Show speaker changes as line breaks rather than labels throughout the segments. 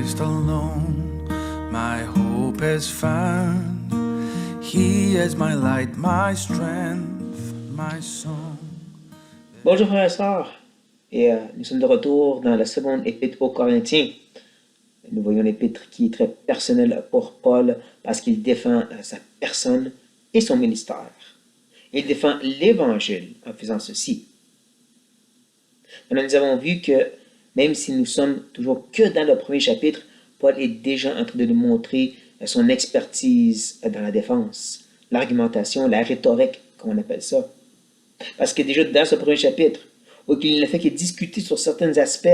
Christ alone, my hope is found. He is my light, my strength, my song.
Bonjour frères et sœurs, nous sommes de retour dans la seconde épître aux Corinthiens. Nous voyons l'épître qui est très personnelle pour Paul parce qu'il défend sa personne et son ministère. Il défend l'Évangile en faisant ceci. Maintenant, nous avons vu que même si nous sommes toujours que dans le premier chapitre, Paul est déjà en train de nous montrer son expertise dans la défense, l'argumentation, la rhétorique, comme on appelle ça. Parce que déjà dans ce premier chapitre, où il ne fait que discuter sur certains aspects,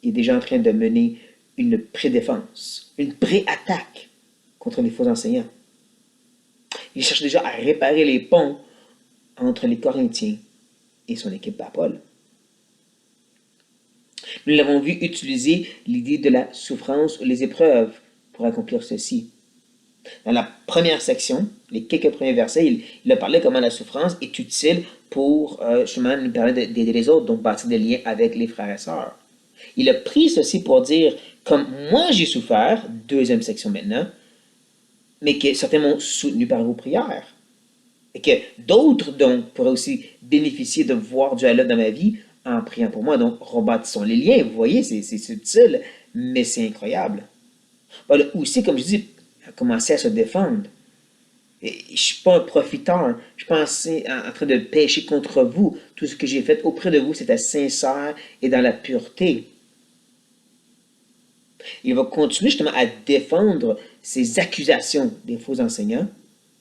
il est déjà en train de mener une pré-défense, une pré-attaque contre les faux enseignants. Il cherche déjà à réparer les ponts entre les Corinthiens et son équipe à Paul. Nous l'avons vu utiliser l'idée de la souffrance ou les épreuves pour accomplir ceci. Dans la première section, les quelques premiers versets, il a parlé comment la souffrance est utile pour justement nous permettre d'aider les autres, donc bâtir des liens avec les frères et sœurs. Il a pris ceci pour dire, comme moi j'ai souffert, deuxième section maintenant, mais que certains m'ont soutenu par vos prières. Et que d'autres, donc, pourraient aussi bénéficier de voir Dieu à l'œuvre dans ma vie en priant pour moi. Donc, rebâtissons les liens. Vous voyez, c'est subtil, mais c'est incroyable. Voilà, aussi, comme je dis, a commencé à se défendre. Et je ne suis pas un profiteur. Je suis pas en train de pécher contre vous. Tout ce que j'ai fait auprès de vous, c'était sincère et dans la pureté. Il va continuer justement à défendre ces accusations des faux enseignants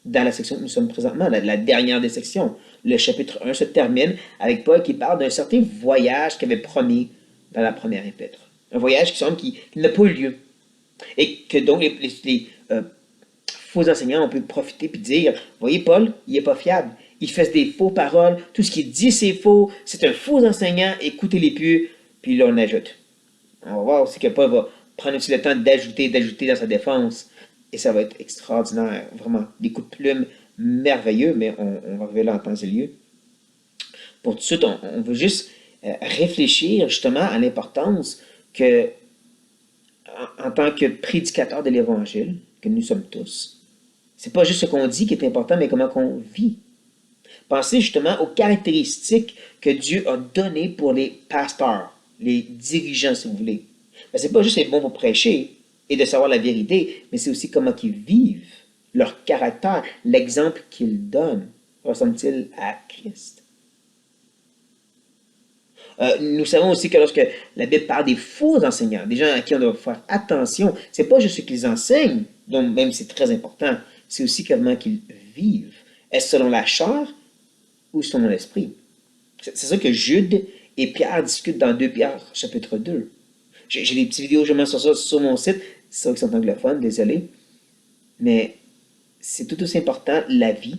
dans la section que nous sommes présentement, la dernière des sections. Le chapitre 1 se termine avec Paul qui parle d'un certain voyage qu'il avait promis dans la première épître. Un voyage qui semble qu'il n'a pas eu lieu. Et que donc les faux enseignants ont pu profiter et dire, voyez Paul, il n'est pas fiable. Il fait des faux paroles, tout ce qu'il dit c'est faux, c'est un faux enseignant, écoutez-les plus, puis là on ajoute. On va voir aussi que Paul va prendre aussi le temps d'ajouter dans sa défense. Et ça va être extraordinaire, vraiment. Des coups de plume merveilleux, mais on va revenir là en temps et lieu. Pour tout de suite, on veut juste réfléchir justement à l'importance que, en tant que prédicateur de l'Évangile, que nous sommes tous, c'est pas juste ce qu'on dit qui est important, mais comment qu'on vit. Pensez justement aux caractéristiques que Dieu a données pour les pasteurs, les dirigeants, si vous voulez. Ben, c'est pas juste être bon pour prêcher et de savoir la vérité, mais c'est aussi comment ils vivent, leur caractère, l'exemple qu'ils donnent. Ressemble-t-il à Christ? Nous savons aussi que lorsque la Bible parle des faux enseignants, des gens à qui on doit faire attention, c'est pas juste ce qu'ils enseignent, donc même c'est très important, c'est aussi comment qu'ils vivent. Est-ce selon la chair ou selon l'esprit? C'est ça que Jude et Pierre discutent dans 2 Pierre chapitre 2. J'ai des petites vidéos justement sur ça sur mon site, c'est ça qui sont anglophones, désolé. Mais c'est tout aussi important la vie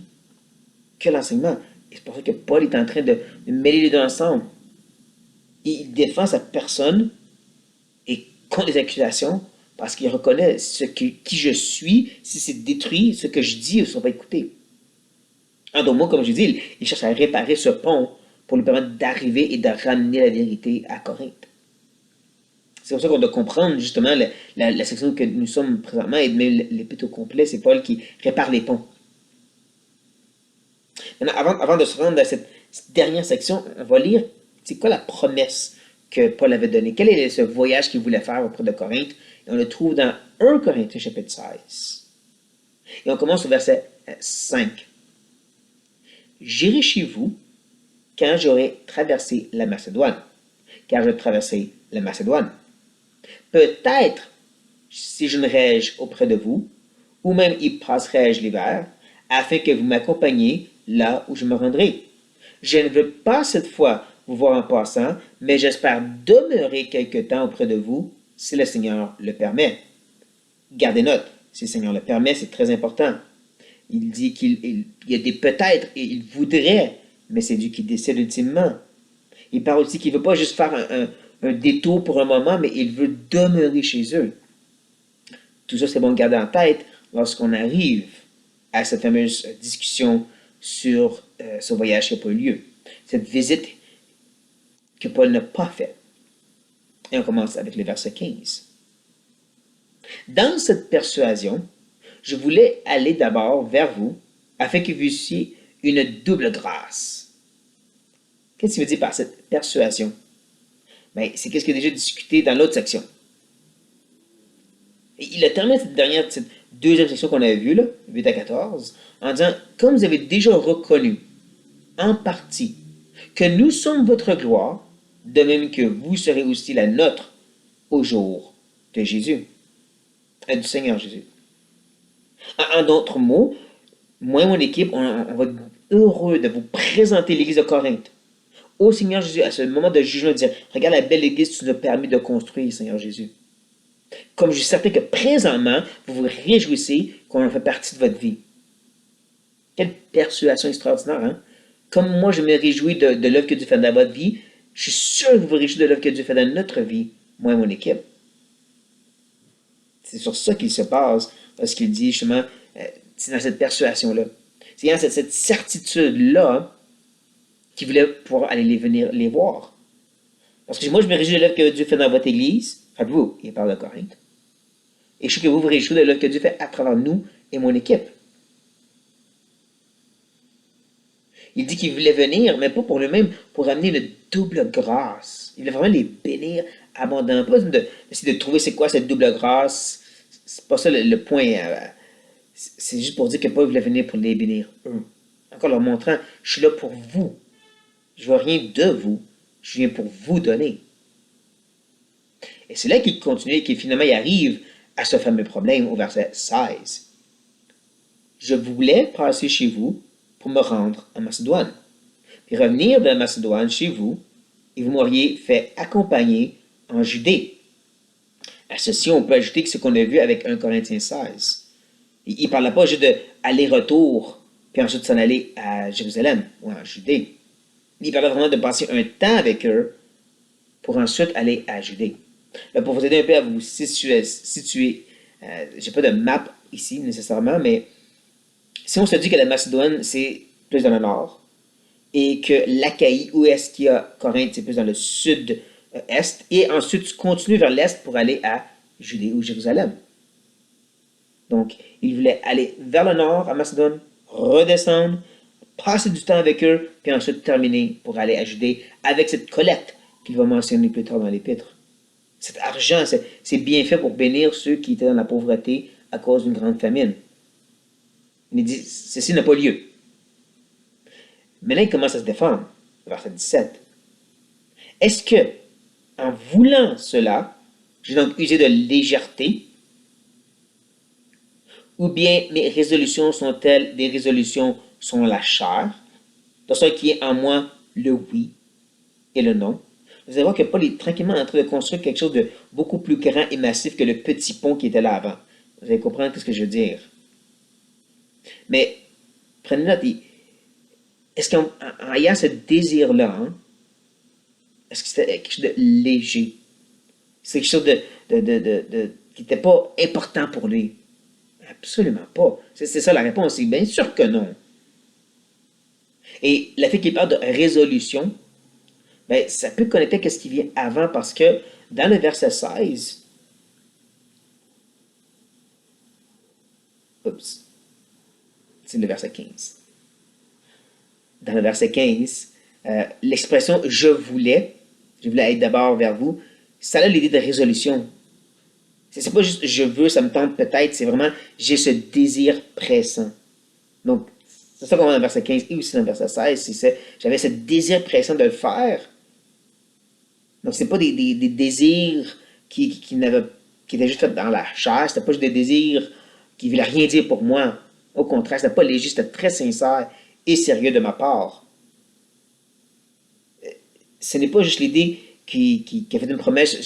que l'enseignement. Et c'est pour ça que Paul est en train de mêler les deux ensemble. Il défend sa personne et contre les accusations parce qu'il reconnaît qui je suis, si c'est détruit, ce que je dis ne sera pas écouté. En d'autres mots, comme je dis, il cherche à réparer ce pont pour lui permettre d'arriver et de ramener la vérité à Corinthe. C'est pour ça qu'on doit comprendre justement la section que nous sommes présentement et même l'épître au complet, c'est Paul qui répare les ponts. Maintenant, avant de se rendre à cette dernière section, on va lire c'est quoi la promesse que Paul avait donnée. Quel est ce voyage qu'il voulait faire auprès de Corinthe? Et on le trouve dans 1 Corinthiens chapitre 16. Et on commence au verset 5. J'irai chez vous quand j'aurai traversé la Macédoine, car je traversai la Macédoine. Peut-être séjournerai-je auprès de vous, ou même y passerai-je l'hiver, afin que vous m'accompagniez là où je me rendrai. Je ne veux pas cette fois vous voir en passant, mais j'espère demeurer quelque temps auprès de vous, si le Seigneur le permet. Gardez note, si le Seigneur le permet, c'est très important. Il dit qu'il y a des peut-être et il voudrait, mais c'est Dieu qui décide ultimement. Il parle aussi qu'il ne veut pas juste faire un détour pour un moment, mais il veut demeurer chez eux. Tout ça, c'est bon de garder en tête lorsqu'on arrive à cette fameuse discussion sur ce voyage qui n'a pas eu lieu. Cette visite que Paul n'a pas faite. Et on commence avec le verset 15. Dans cette persuasion, je voulais aller d'abord vers vous afin que vous eussiez une double grâce. Qu'est-ce qu'il veut dire par cette persuasion? Ben, c'est qu'est-ce qu'il a déjà discuté dans l'autre section. Et il a terminé cette deuxième section qu'on avait vue, là, 8 à 14, en disant, comme vous avez déjà reconnu, en partie, que nous sommes votre gloire, de même que vous serez aussi la nôtre au jour de Jésus, du Seigneur Jésus. En d'autres mots, moi et mon équipe, on va être heureux de vous présenter l'Église de Corinthe au Seigneur Jésus à ce moment de jugement, de dire, regarde la belle Église que tu nous as permis de construire, Seigneur Jésus. Comme je suis certain que présentement, vous vous réjouissez qu'on en fait partie de votre vie. Quelle persuasion extraordinaire, hein? Comme moi, je me réjouis de l'œuvre que Dieu fait dans votre vie, je suis sûr que vous vous réjouissez de l'œuvre que Dieu fait dans notre vie, moi et mon équipe. C'est sur ça qu'il se base, lorsqu'il dit justement, c'est dans cette persuasion-là. C'est dans cette certitude-là qu'il voulait pouvoir aller venir les voir. Parce que moi, je me réjouis de l'œuvre que Dieu fait dans votre Église. Rappelez-vous, il parle de Corinthe. Et je sais que vous vous réjouissez de l'œuvre que Dieu fait à travers nous et mon équipe. Il dit qu'il voulait venir, mais pas pour lui-même, pour amener une double grâce. Il voulait vraiment les bénir abondamment. Pas d'essayer de trouver c'est quoi cette double grâce. C'est pas ça le point. C'est juste pour dire que Paul voulait venir pour les bénir, eux. Encore leur montrant, je suis là pour vous. Je veux rien de vous. Je viens pour vous donner. Et c'est là qu'il continue et qu'il finalement il arrive à ce fameux problème au verset 16. Je voulais passer chez vous pour me rendre en Macédoine, puis revenir de Macédoine chez vous, et vous m'auriez fait accompagner en Judée. À ceci, on peut ajouter que ce qu'on a vu avec 1 Corinthiens 16. Il ne parlait pas juste d'aller-retour, puis ensuite s'en aller à Jérusalem ou en Judée. Il parlait vraiment de passer un temps avec eux pour ensuite aller à Judée. Là, pour vous aider un peu à vous situer je n'ai pas de map ici nécessairement, mais si on se dit que la Macédoine, c'est plus dans le nord, et que l'Achaïe, où est-ce qu'il y a Corinthe, c'est plus dans le sud-est, et ensuite tu continues vers l'est pour aller à Judée ou Jérusalem. Donc, il voulait aller vers le nord, à Macédoine, redescendre, passer du temps avec eux, puis ensuite terminer pour aller à Judée avec cette collecte qu'il va mentionner plus tard dans l'Épître. Cet argent, c'est bien fait pour bénir ceux qui étaient dans la pauvreté à cause d'une grande famine. Il dit, ceci n'a pas lieu. Mais là, il commence à se défendre, verset 17. Est-ce que, en voulant cela, j'ai donc usé de légèreté, ou bien mes résolutions sont-elles des résolutions selon la chair, dans ce qui est en moi le oui et le non? Vous allez voir que Paul est tranquillement en train de construire quelque chose de beaucoup plus grand et massif que le petit pont qui était là avant. Vous allez comprendre ce que je veux dire. Mais, prenez note, est-ce qu'en ayant ce désir-là, hein, est-ce que c'était quelque chose de léger? C'est quelque chose qui n'était pas important pour lui? Absolument pas. C'est ça la réponse, c'est bien sûr que non. Et le fait qu'il parle de résolution, ben, ça peut connecter à ce qui vient avant parce que dans le verset 16, c'est le verset 15. Dans le verset 15, l'expression je voulais aller d'abord vers vous, ça a l'idée de résolution. C'est pas juste je veux, ça me tente peut-être, c'est vraiment j'ai ce désir pressant. Donc, c'est ça qu'on voit dans le verset 15 et aussi dans le verset 16, j'avais ce désir pressant de le faire. Donc, c'est pas des désirs qui étaient juste faits dans la chair, c'était pas juste des désirs qui ne voulaient rien dire pour moi. Au contraire, c'était pas léger, c'était très sincère et sérieux de ma part. Ce n'est pas juste l'idée qui a fait une promesse,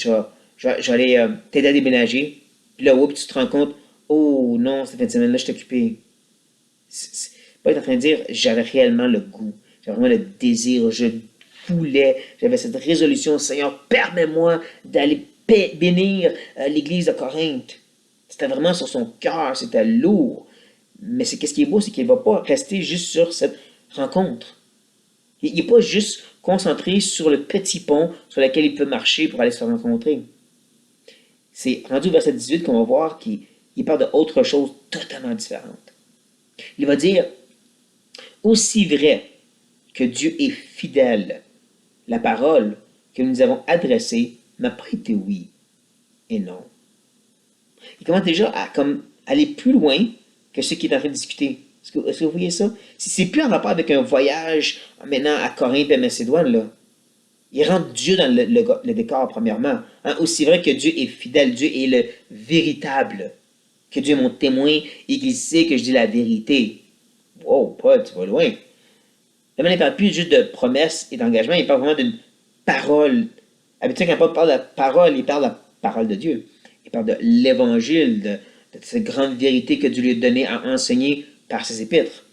j'allais t'aider à déménager, puis là, tu te rends compte, oh non, cette fin de semaine-là, je suis occupé. C'est pas être en train de dire, j'avais réellement le goût, j'avais vraiment le désir, je voulais, j'avais cette résolution, Seigneur, permets-moi d'aller bénir l'église de Corinthe. C'était vraiment sur son cœur, c'était lourd. Mais qu'est-ce qui est beau, c'est qu'il ne va pas rester juste sur cette rencontre. Il n'est pas juste concentré sur le petit pont sur lequel il peut marcher pour aller se rencontrer. C'est rendu au verset 18 qu'on va voir qu'il parle d'autre chose totalement différente. Il va dire, aussi vrai que Dieu est fidèle, la parole que nous avons adressée n'a pas été oui et non. Il commence déjà à aller plus loin que ce qu'il est en train de discuter. Est-ce que vous voyez ça? C'est plus en rapport avec un voyage maintenant à Corinthe et Macédoine, là. Il rentre Dieu dans le décor, premièrement. Hein? Aussi vrai que Dieu est fidèle, Dieu est le véritable, que Dieu est mon témoin et qu'il sait que je dis la vérité. Wow, Paul, tu vas loin. Là, il ne parle plus juste de promesses et d'engagement, il parle vraiment d'une parole. Habituellement, quand Paul parle de la parole, il parle de la parole de Dieu. Il parle de l'évangile, de cette grande vérité que Dieu lui a donnée à enseigner par ses épîtres.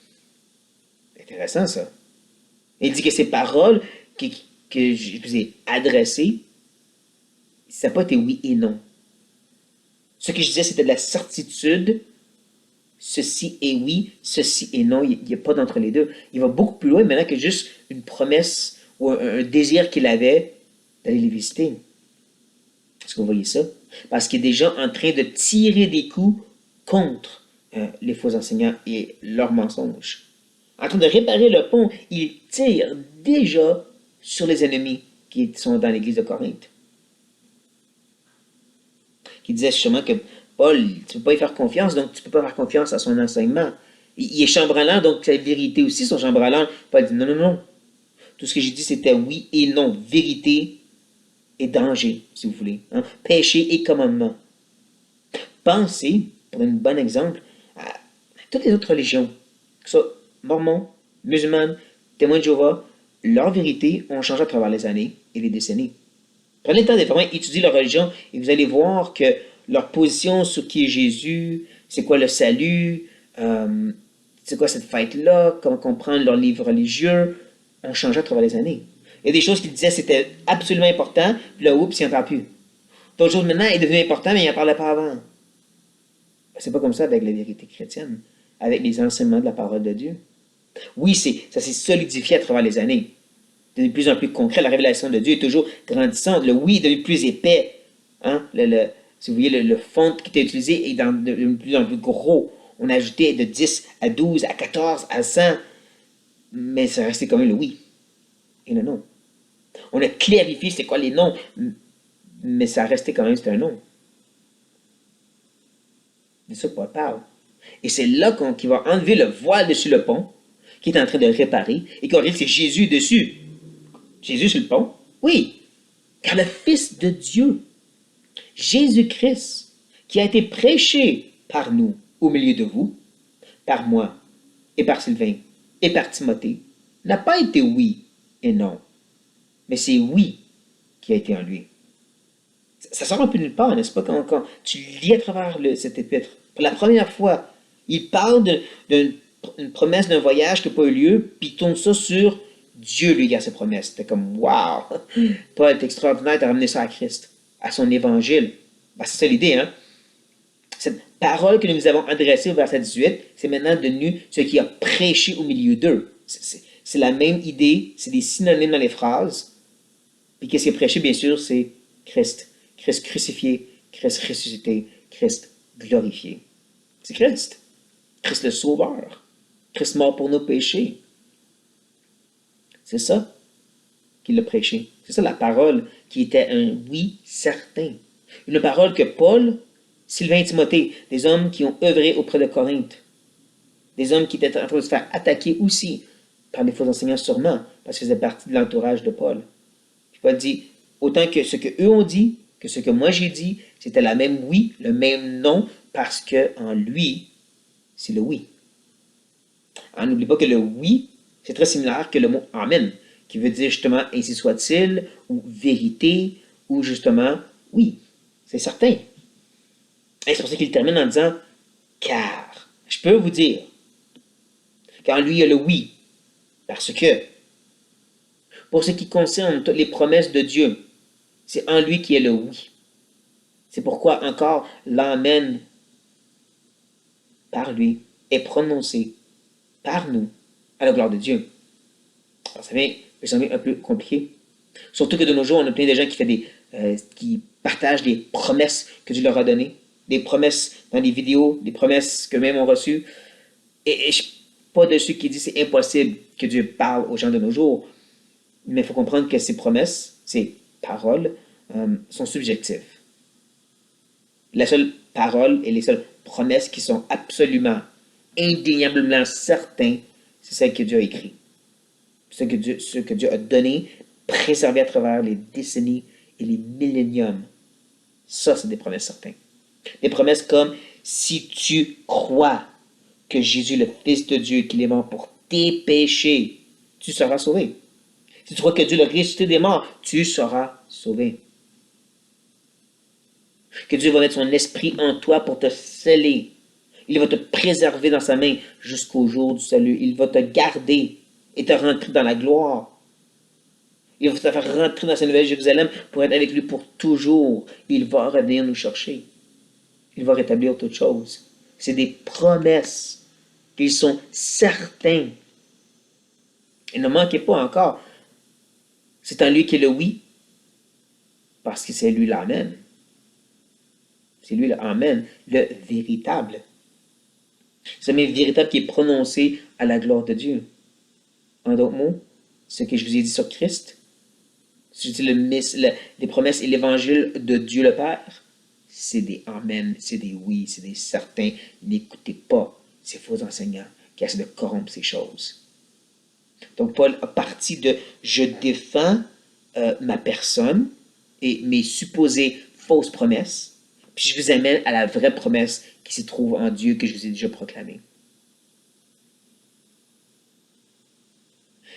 C'est intéressant, ça. Il dit que ces paroles que je vous ai adressées, ça n'a pas été oui et non. Ce que je disais, c'était de la certitude. Ceci est oui, ceci est non. Il n'y a pas d'entre les deux. Il va beaucoup plus loin maintenant que juste une promesse ou un désir qu'il avait d'aller les visiter. Est-ce que vous voyez ça? Parce qu'il est déjà en train de tirer des coups contre les faux enseignants et leurs mensonges. En train de réparer le pont, il tire déjà sur les ennemis qui sont dans l'église de Corinthe. Qui disait justement que Paul, tu ne peux pas y faire confiance, donc tu ne peux pas faire confiance à son enseignement. Il est chambranlant, donc la vérité aussi, son chambranlant. Paul dit non, non, non. Tout ce que j'ai dit, c'était oui et non. Vérité et danger, si vous voulez. Hein? Péché et commandement. Pensez, pour un bon exemple, à toutes les autres religions, que ce soit mormons, musulmanes, témoins de Jéhovah, leurs vérités ont changé à travers les années et les décennies. Prenez le temps de vraiment étudier leur religion et vous allez voir que leur position sur qui est Jésus, c'est quoi le salut, c'est quoi cette fête-là, comment comprendre leurs livres religieux, ont changé à travers les années. Il y a des choses qu'ils disaient c'était absolument important, puis là, oups, il n'en parle plus. D'autres choses maintenant est devenu important, mais il n'en parlait pas avant. C'est pas comme ça avec la vérité chrétienne, avec les enseignements de la parole de Dieu. Oui, ça s'est solidifié à travers les années. De plus en plus concret, la révélation de Dieu est toujours grandissante. Le oui est devenu plus épais. Hein? Si vous voyez, le font qui était utilisé est de plus en plus gros. On a ajouté de 10 à 12, à 14, à 100, mais ça restait quand même le oui et le non. On a clarifié c'est quoi les noms, mais ça restait quand même c'est un non. C'est ça que Paul parle. Et c'est là qu'il va enlever le voile dessus le pont, qui est en train de le réparer, et qu'on va dire que c'est Jésus dessus. Jésus sur le pont? Oui, car le Fils de Dieu, Jésus-Christ, qui a été prêché par nous au milieu de vous, par moi et par Sylvain et par Timothée, n'a pas été oui et non, mais c'est oui qui a été en lui. Ça sort un peu nulle part, n'est-ce pas, quand tu lis à travers cet épître. Pour la première fois, il parle d'une promesse d'un voyage qui n'a pas eu lieu, puis il tourne ça sur Dieu lui garde ses promesses. C'était comme, wow! Paul est extraordinaire de ramener ça à Christ, à son évangile. Ben, c'est ça l'idée, hein? Cette parole que nous avons adressée au verset 18, c'est maintenant devenu ce qui a prêché au milieu d'eux. C'est la même idée, c'est des synonymes dans les phrases. Puis qu'est-ce qui est prêché, bien sûr, c'est Christ. Christ crucifié, Christ ressuscité, Christ glorifié. C'est Christ. Christ le Sauveur. Christ mort pour nos péchés. C'est ça qu'il a prêché. C'est ça la parole qui était un oui certain. Une parole que Paul, Sylvain et Timothée, des hommes qui ont œuvré auprès de Corinthe, des hommes qui étaient en train de se faire attaquer aussi par des faux enseignants sûrement, parce qu'ils faisaient partie de l'entourage de Paul. Puis Paul dit, autant que ce qu'eux ont dit, que ce que moi j'ai dit, c'était la même oui, le même non, parce que en lui, c'est le oui. N'oublie pas que le oui, c'est très similaire que le mot Amen, qui veut dire justement ainsi soit-il, ou vérité, ou justement oui. C'est certain. Et c'est pour ça qu'il termine en disant car. Je peux vous dire qu'en lui il y a le oui. Parce que pour ce qui concerne toutes les promesses de Dieu, c'est en lui qui est le oui. C'est pourquoi encore l'Amen par lui est prononcé par nous à la gloire de Dieu. Alors ça peut sembler un peu compliqué. Surtout que de nos jours, on a plein de gens qui partagent des promesses que Dieu leur a données, des promesses dans des vidéos, des promesses que même ont reçues. Et je ne suis pas de ceux qui disent que c'est impossible que Dieu parle aux gens de nos jours, mais il faut comprendre que ces promesses, ces paroles, sont subjectives. La seule parole et les seules promesses qui sont absolument, indéniablement certaines, c'est celles que Dieu a écrites. Ce que Dieu a donné, préservé à travers les décennies et les milléniums. Ça, c'est des promesses certaines. Des promesses comme si tu crois que Jésus, le Fils de Dieu, qu'il est mort pour tes péchés, tu seras sauvé. Si tu crois que Dieu l'a ressuscité des morts, tu seras sauvé. Que Dieu va mettre son esprit en toi pour te sceller. Il va te préserver dans sa main jusqu'au jour du salut. Il va te garder et te rentrer dans la gloire. Il va te faire rentrer dans sa nouvelle Jérusalem pour être avec lui pour toujours. Il va revenir nous chercher. Il va rétablir toutes choses. C'est des promesses qu'ils sont certains. Et ne manquez pas encore. C'est en lui qui est le oui, parce que c'est lui l'amen. C'est lui l'amen, le véritable. C'est le véritable qui est prononcé à la gloire de Dieu. En d'autres mots, ce que je vous ai dit sur Christ, les promesses et l'évangile de Dieu le Père, c'est des amen, c'est des oui, c'est des certains. N'écoutez pas ces faux enseignants qui essaient de corrompre ces choses. Donc Paul a parti de « je défends ma personne et mes supposées fausses promesses », puis je vous amène à la vraie promesse qui se trouve en Dieu que je vous ai déjà proclamée.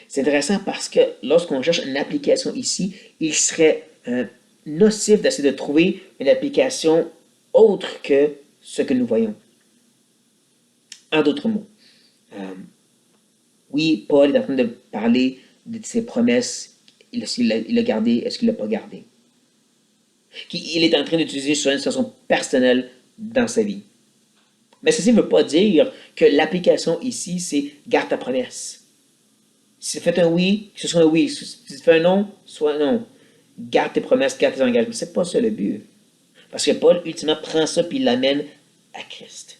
C'est intéressant parce que lorsqu'on cherche une application ici, il serait nocif d'essayer de trouver une application autre que ce que nous voyons. En d'autres mots, oui, Paul est en train de parler de ses promesses. Il a gardé, est-ce qu'il ne l'a pas gardé? Il est en train d'utiliser sur une situation personnelle dans sa vie. Mais ceci ne veut pas dire que l'application ici, c'est garde ta promesse. Si tu fais un oui, que ce soit un oui. Si tu fais un non, soit un non. Garde tes promesses, garde tes engagements. Ce n'est pas ça le but. Parce que Paul, ultimement, prend ça et l'amène à Christ,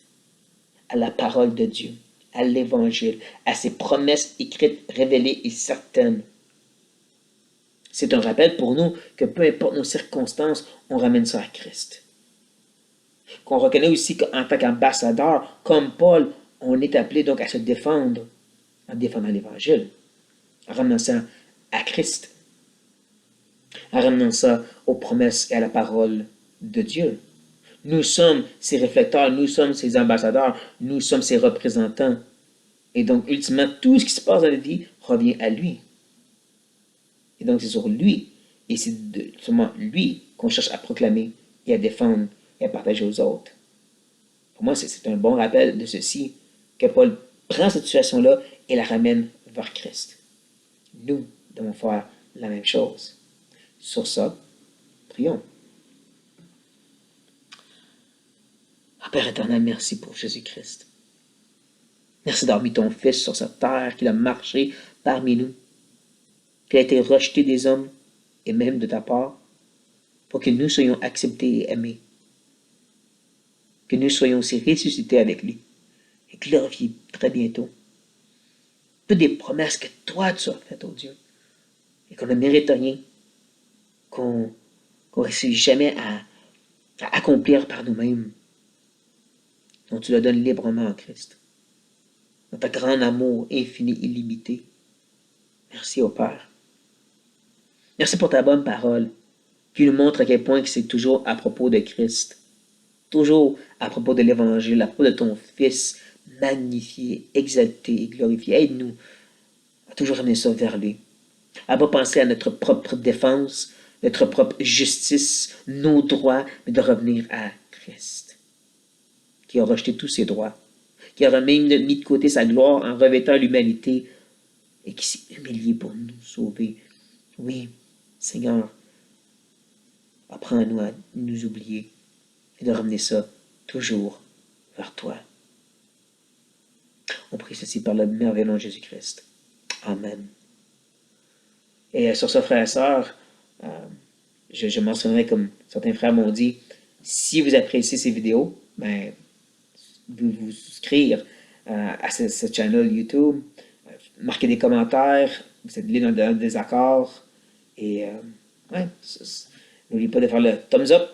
à la parole de Dieu, à l'Évangile, à ses promesses écrites, révélées et certaines. C'est un rappel pour nous que peu importe nos circonstances, on ramène ça à Christ. Qu'on reconnaît aussi qu'en tant qu'ambassadeur, comme Paul, on est appelé donc à se défendre en défendant l'Évangile, en ramenant ça à Christ, en ramenant ça aux promesses et à la parole de Dieu. Nous sommes ses réflecteurs, nous sommes ses ambassadeurs, nous sommes ses représentants. Et donc, ultimement, tout ce qui se passe dans la vie revient à lui. Et donc, c'est sur lui, et c'est seulement lui qu'on cherche à proclamer et à défendre et à partager aux autres. Pour moi, c'est un bon rappel de ceci, que Paul prend cette situation-là et la ramène vers Christ. Nous devons faire la même chose. Sur ça, prions. Père éternel, merci pour Jésus-Christ. Merci d'avoir mis ton Fils sur cette terre, qu'il a marché parmi nous, qu'il a été rejeté des hommes et même de ta part, pour que nous soyons acceptés et aimés, que nous soyons aussi ressuscités avec lui et glorifiés très bientôt. Toutes des promesses que toi tu as faites, oh Dieu, et qu'on ne mérite rien, qu'on ne réussit jamais à accomplir par nous-mêmes, dont tu le donnes librement en Christ, dans ta grand amour infini, illimité. Merci au Père. Merci pour ta bonne parole, qui nous montre à quel point c'est toujours à propos de Christ, toujours à propos de l'Évangile, à propos de ton Fils, magnifié, exalté et glorifié. Aide-nous à toujours amener ça vers lui, à ne pas penser à notre propre défense, notre propre justice, nos droits, mais de revenir à Christ, qui a rejeté tous ses droits, qui a même mis de côté sa gloire en revêtant l'humanité et qui s'est humilié pour nous sauver. Oui, Seigneur, apprends-nous à nous oublier et de ramener ça toujours vers toi. On prie ceci par le merveilleux nom de Jésus-Christ. Amen. Et sur ce, frères et sœurs, je mentionnerai, comme certains frères m'ont dit, si vous appréciez ces vidéos, ben, vous souscrire à ce channel YouTube, marquer des commentaires, vous êtes libre dans le désaccord, et ouais, n'oubliez pas de faire le thumbs up,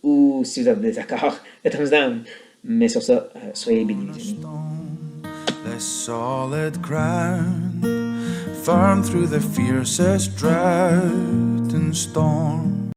ou si vous êtes en désaccord, le thumbs down. Mais sur ça, soyez bénis, les amis.
The solid ground, firm through the fiercest drought and storm.